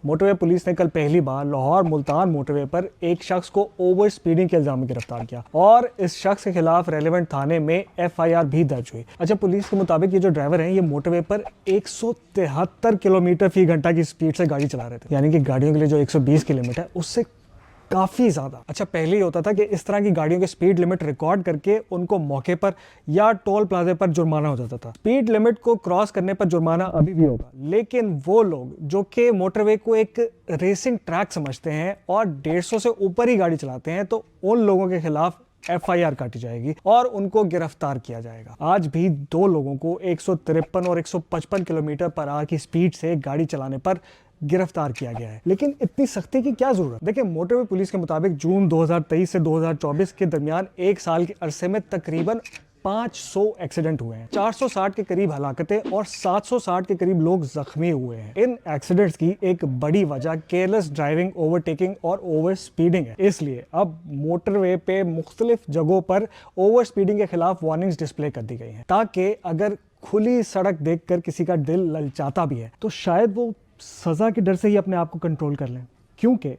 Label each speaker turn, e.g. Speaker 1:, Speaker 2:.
Speaker 1: Motorway police ने कल पहली बार लाहौर मुल्तान मोटरवे पर एक शख्स को ओवर स्पीडिंग के इल्जाम में गिरफ्तार किया और इस शख्स के खिलाफ रेलेवेंट थाने में एफआईआर भी दर्ज हुई। अच्छा, पुलिस के मुताबिक ये जो ड्राइवर हैं ये मोटरवे पर 173 किलोमीटर फी घंटा की स्पीड से गाड़ी चला रहे थे, यानी कि गाड़ियों के लिए जो 120 किलोमीटर उससे काफ़ी ज़्यादा। अच्छा, पहले ही होता था कि इस तरह की गाड़ियों के स्पीड लिमिट रिकॉर्ड करके उनको मौके पर या टोल प्लाजे पर जुर्माना हो जाता था। स्पीड लिमिट को क्रॉस करने पर जुर्माना अभी भी होगा, लेकिन वो लोग जो कि मोटरवे को एक रेसिंग ट्रैक समझते हैं और 150 से ऊपर ही गाड़ी चलाते हैं, तो उन लोगों के खिलाफ एफआईआर काटी जाएगी और उनको गिरफ्तार किया जाएगा। आज भी 2 लोगों को 153 और 155 किलोमीटर पर आवर की स्पीड से गाड़ी चलाने पर गिरफ्तार किया गया है। लेकिन इतनी सख्ती की क्या जरूरत? देखिए, मोटरवे पुलिस के मुताबिक जून 2023 से 2024 के दरमियान एक साल के अरसे में तकरीबन 500 एक्सीडेंट हुए हैं, 460 के करीब हलाकतें और 760 के करीब लोग जख्मी हुए हैं। इन एक्सीडेंट्स की एक बड़ी वजह केयरलेस ड्राइविंग, ओवरटेकिंग और ओवर स्पीडिंग है। इसलिए अब मोटरवे पे मुख्तलिफ जगहों पर ओवर स्पीडिंग के खिलाफ वार्निंग्स डिस्प्ले कर दी गई हैं, ताकि अगर खुली सड़क देखकर किसी का दिल ललचाता भी है तो शायद वो सजा के डर से ही अपने आप को कंट्रोल कर लें, क्योंकि